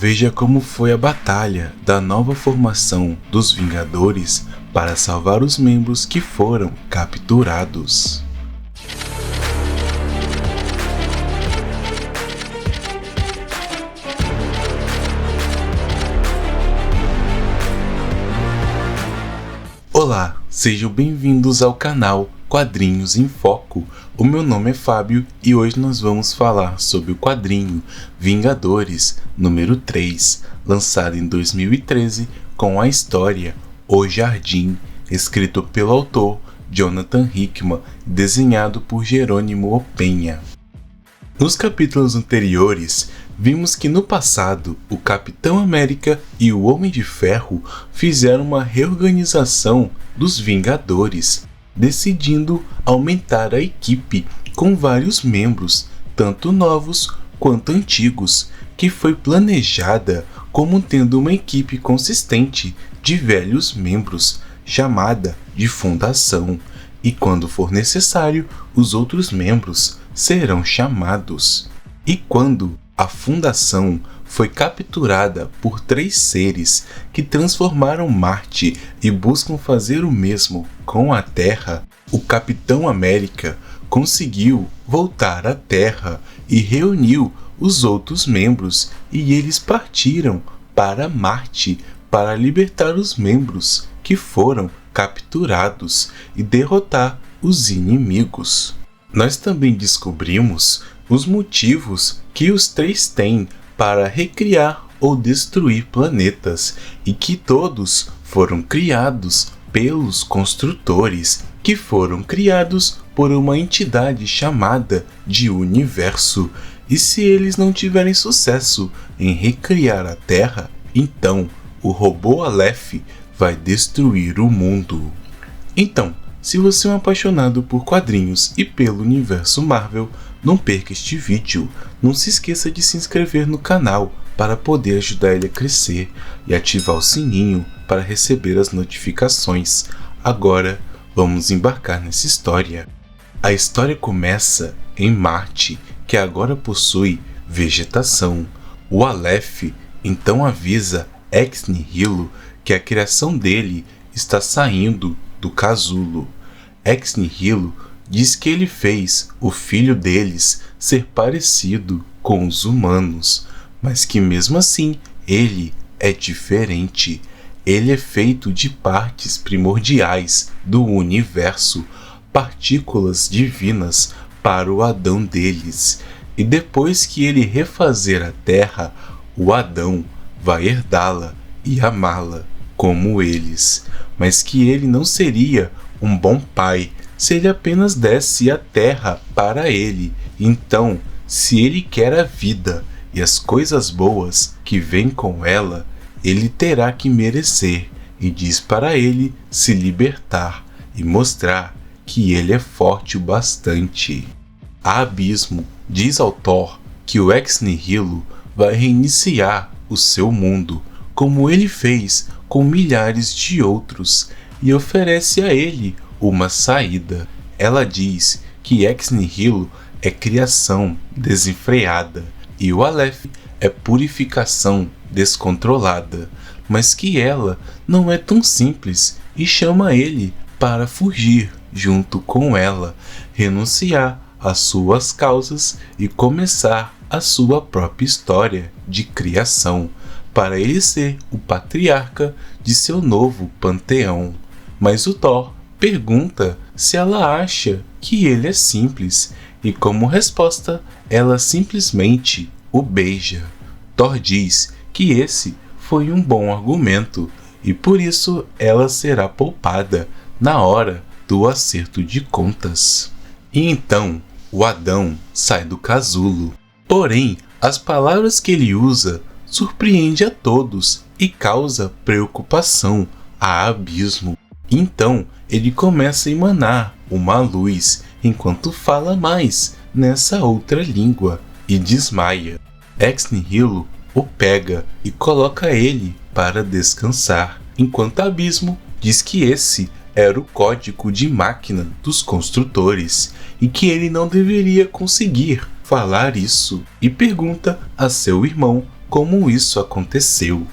Veja como foi a batalha da nova formação dos Vingadores para salvar os membros que foram capturados. Olá, sejam bem-vindos ao canal Quadrinhos em Foco. O meu nome é Fábio e hoje nós vamos falar sobre o quadrinho Vingadores número 3, lançado em 2013 com a história O Jardim, escrito pelo autor Jonathan Hickman, desenhado por Jerônimo Opeña. Nos capítulos anteriores, vimos que no passado o Capitão América e o Homem de Ferro fizeram uma reorganização dos Vingadores, decidindo aumentar a equipe com vários membros, tanto novos quanto antigos, que foi planejada como tendo uma equipe consistente de velhos membros, chamada de Fundação, e quando for necessário, os outros membros serão chamados. E quando a Fundação foi capturada por 3 seres que transformaram Marte e buscam fazer o mesmo com a Terra, o Capitão América conseguiu voltar à Terra e reuniu os outros membros, e eles partiram para Marte para libertar os membros que foram capturados e derrotar os inimigos. Nós também descobrimos os motivos que os 3 têm para recriar ou destruir planetas, e que todos foram criados pelos construtores, que foram criados por uma entidade chamada de Universo. E se eles não tiverem sucesso em recriar a Terra, então o robô Aleph vai destruir o mundo. Então, se você é um apaixonado por quadrinhos e pelo universo Marvel, não perca este vídeo. Não se esqueça de se inscrever no canal para poder ajudar ele a crescer e ativar o sininho para receber as notificações. Agora, vamos embarcar nessa história. A história começa em Marte, que agora possui vegetação. O Aleph então avisa Ex Nihilo que a criação dele está saindo do casulo. Ex Nihilo diz que ele fez o filho deles ser parecido com os humanos, mas que mesmo assim ele é diferente. Ele é feito de partes primordiais do universo, partículas divinas para o Adão deles. E depois que ele refazer a Terra, o Adão vai herdá-la e amá-la como eles, mas que ele não seria um bom pai se ele apenas desse a terra para ele. Então, se ele quer a vida e as coisas boas que vêm com ela, ele terá que merecer, e diz para ele se libertar e mostrar que ele é forte o bastante. A Abismo diz ao Thor que o Ex Nihilo vai reiniciar o seu mundo, como ele fez com milhares de outros, e oferece a ele uma saída. Ela diz que Ex Nihilo é criação desenfreada e o Aleph é purificação descontrolada, mas que ela não é tão simples, e chama ele para fugir junto com ela, renunciar às suas causas e começar a sua própria história de criação, para ele ser o patriarca de seu novo panteão. Mas o Thor pergunta se ela acha que ele é simples, e como resposta, ela simplesmente o beija. Thor diz que esse foi um bom argumento, e por isso ela será poupada na hora do acerto de contas. E então, o Adão sai do casulo. Porém, as palavras que ele usa surpreende a todos e causa preocupação a Abismo. Então, ele começa a emanar uma luz enquanto fala mais nessa outra língua e desmaia. Ex Nihilo o pega e coloca ele para descansar, enquanto Abismo diz que esse era o código de máquina dos construtores e que ele não deveria conseguir falar isso, e pergunta a seu irmão como isso aconteceu.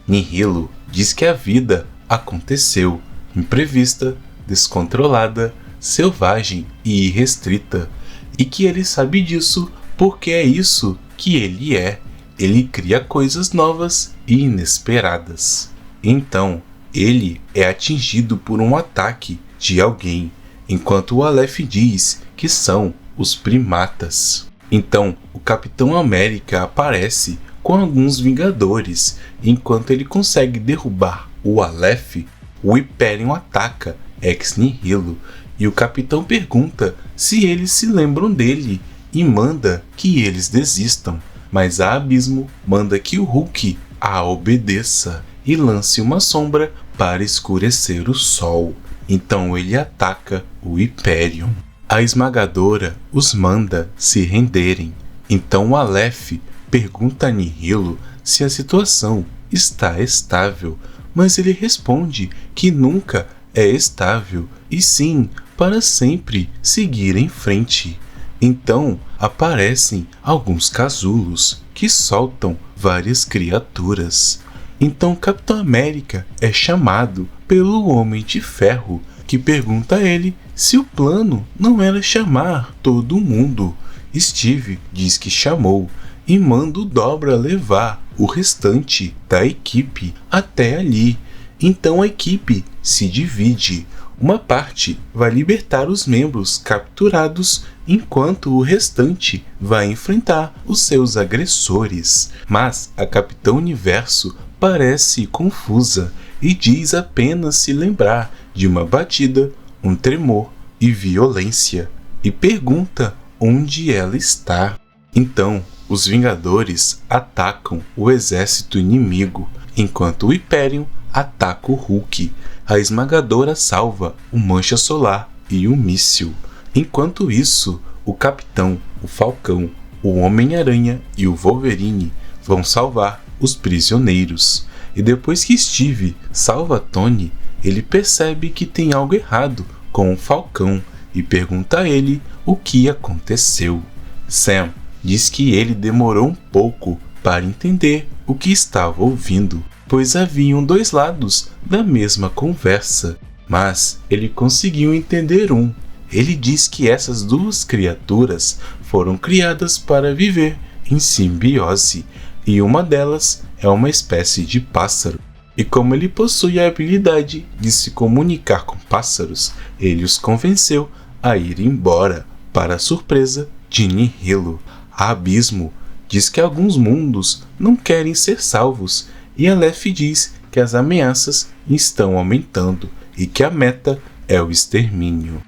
Nihilo diz que a vida aconteceu, imprevista, descontrolada, selvagem e irrestrita, e que ele sabe disso porque é isso que ele é. Ele cria coisas novas e inesperadas. Então, ele é atingido por um ataque de alguém, enquanto o Aleph diz que são os primatas. Então, o Capitão América aparece com alguns Vingadores. Enquanto ele consegue derrubar o Aleph, o Hyperion ataca Ex Nihilo e o Capitão pergunta se eles se lembram dele e manda que eles desistam. Mas a Abismo manda que o Hulk a obedeça e lance uma sombra para escurecer o sol. Então ele ataca o Hyperion. A Esmagadora os manda se renderem. Então o Aleph pergunta a Nihilo se a situação está estável, mas ele responde que nunca é estável e sim para sempre seguir em frente. Então aparecem alguns casulos que soltam várias criaturas. Então Capitão América é chamado pelo Homem de Ferro, que pergunta a ele se o plano não era chamar todo mundo. Steve diz que chamou e manda o Dobra levar o restante da equipe até ali. Então a equipe se divide. Uma parte vai libertar os membros capturados, enquanto o restante vai enfrentar os seus agressores. Mas a Capitão Universo parece confusa e diz apenas se lembrar de uma batida, um tremor e violência, e pergunta onde ela está. Então, os Vingadores atacam o exército inimigo, enquanto o Hyperion ataca o Hulk. A Esmagadora salva o Mancha Solar e o Míssil. Enquanto isso, o Capitão, o Falcão, o Homem-Aranha e o Wolverine vão salvar os prisioneiros. E depois que Steve salva Tony, ele percebe que tem algo errado com o Falcão e pergunta a ele o que aconteceu. Sam diz que ele demorou um pouco para entender o que estava ouvindo, pois haviam dois lados da mesma conversa, mas ele conseguiu entender um. Ele diz que essas duas criaturas foram criadas para viver em simbiose, e uma delas é uma espécie de pássaro. E como ele possui a habilidade de se comunicar com pássaros, ele os convenceu a ir embora, para a surpresa de Nihilo. A Abismo diz que alguns mundos não querem ser salvos, e Aleph diz que as ameaças estão aumentando e que a meta é o extermínio.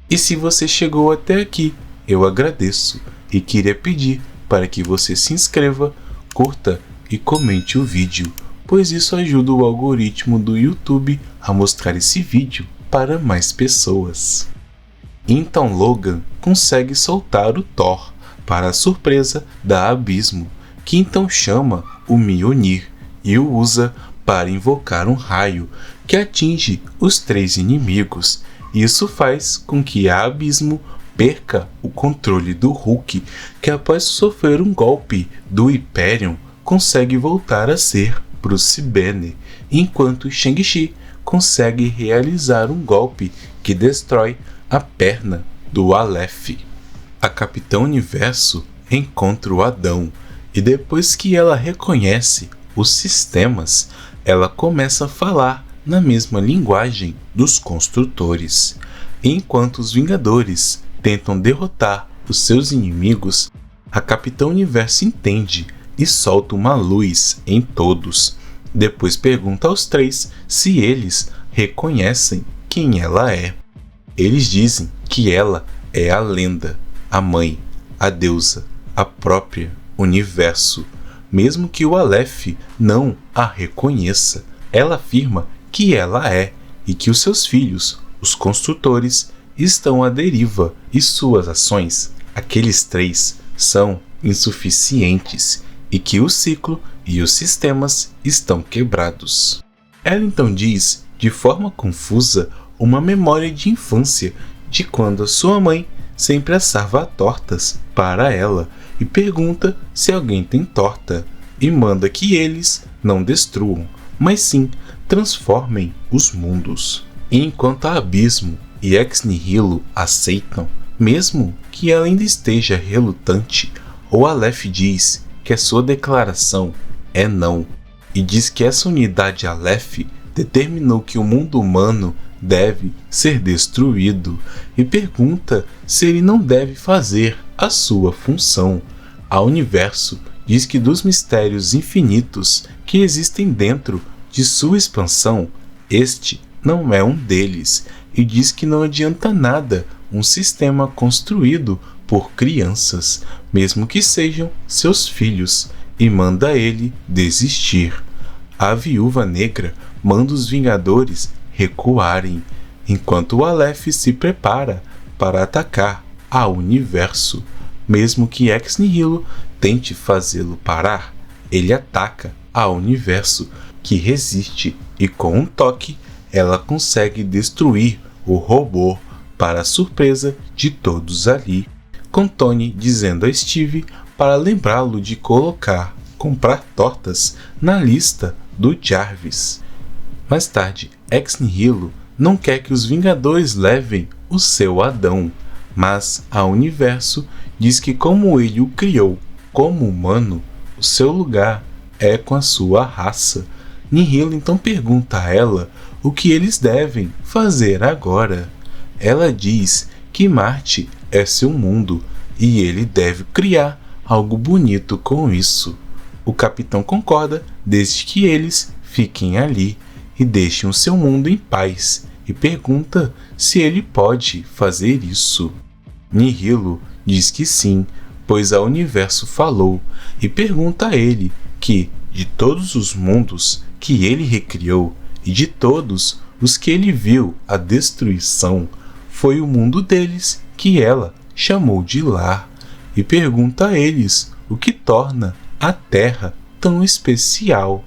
E se você chegou até aqui, eu agradeço e queria pedir para que você se inscreva, curta e comente o vídeo, pois isso ajuda o algoritmo do YouTube a mostrar esse vídeo para mais pessoas. Então Logan consegue soltar o Thor, para a surpresa da Abismo, que então chama o Mjolnir e o usa para invocar um raio que atinge os três inimigos. Isso faz com que a Abismo perca o controle do Hulk, que após sofrer um golpe do Hyperion consegue voltar a ser Bruce Banner, enquanto Shang-Chi consegue realizar um golpe que destrói a perna do Aleph. A Capitão Universo encontra o Adão e depois que ela reconhece os sistemas, ela começa a falar na mesma linguagem dos construtores. Enquanto os Vingadores tentam derrotar os seus inimigos, a Capitão Universo entende e solta uma luz em todos. Depois pergunta aos três se eles reconhecem quem ela é. Eles dizem que ela é a lenda, a mãe, a deusa, a própria universo. Mesmo que o Aleph não a reconheça, ela afirma que ela é e que os seus filhos, os construtores, estão à deriva e suas ações, aqueles três, são insuficientes e que o ciclo e os sistemas estão quebrados. Ela então diz, de forma confusa, uma memória de infância de quando a sua mãe sempre assava tortas para ela e pergunta se alguém tem torta. e manda que eles não destruam, mas sim transformem os mundos. E enquanto a Abismo e Ex Nihilo aceitam, mesmo que ela ainda esteja relutante, o Aleph diz que a sua declaração é não, e diz que essa unidade Aleph determinou que o mundo humano deve ser destruído, e pergunta se ele não deve fazer a sua função. A Universo diz que dos mistérios infinitos que existem dentro de sua expansão, este não é um deles, e diz que não adianta nada um sistema construído por crianças, mesmo que sejam seus filhos, e manda ele desistir. A Viúva Negra manda os Vingadores recuarem, enquanto o Aleph se prepara para atacar a Universo. Mesmo que Ex Nihilo tente fazê-lo parar, ele ataca a Universo, que resiste, e com um toque ela consegue destruir o robô, para a surpresa de todos ali, com Tony dizendo a Steve para lembrá-lo de comprar tortas na lista do Jarvis. Mais tarde, Ex Nihilo não quer que os Vingadores levem o seu Adão, mas a Universo diz que como ele o criou como humano, o seu lugar é com a sua raça. Nihilo então pergunta a ela o que eles devem fazer agora. Ela diz que Marte é seu mundo e ele deve criar algo bonito com isso. O capitão concorda desde que eles fiquem ali e deixem o seu mundo em paz, e pergunta se ele pode fazer isso. Nihilo diz que sim, pois a Universo falou, e pergunta a ele que, de todos os mundos que ele recriou e de todos os que ele viu a destruição, foi o mundo deles que ela chamou de lar, e pergunta a eles o que torna a Terra tão especial.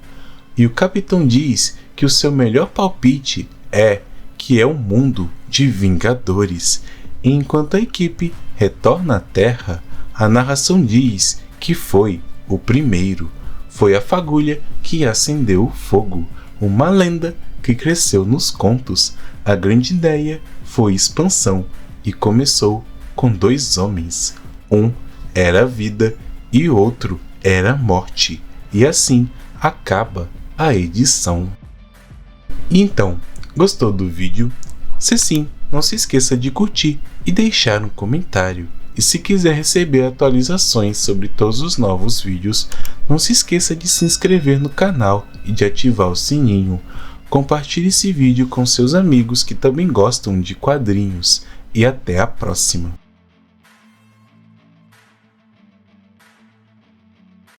E o capitão diz que o seu melhor palpite é que é um mundo de Vingadores. E enquanto a equipe retorna à Terra, a narração diz que foi o primeiro. Foi a fagulha que acendeu o fogo, uma lenda que cresceu nos contos. A grande ideia foi expansão e começou com dois homens. Um era a vida e outro era a morte. E assim acaba a edição. E então, gostou do vídeo? Se sim, não se esqueça de curtir e deixar um comentário. E se quiser receber atualizações sobre todos os novos vídeos, não se esqueça de se inscrever no canal e de ativar o sininho. Compartilhe esse vídeo com seus amigos que também gostam de quadrinhos. E até a próxima!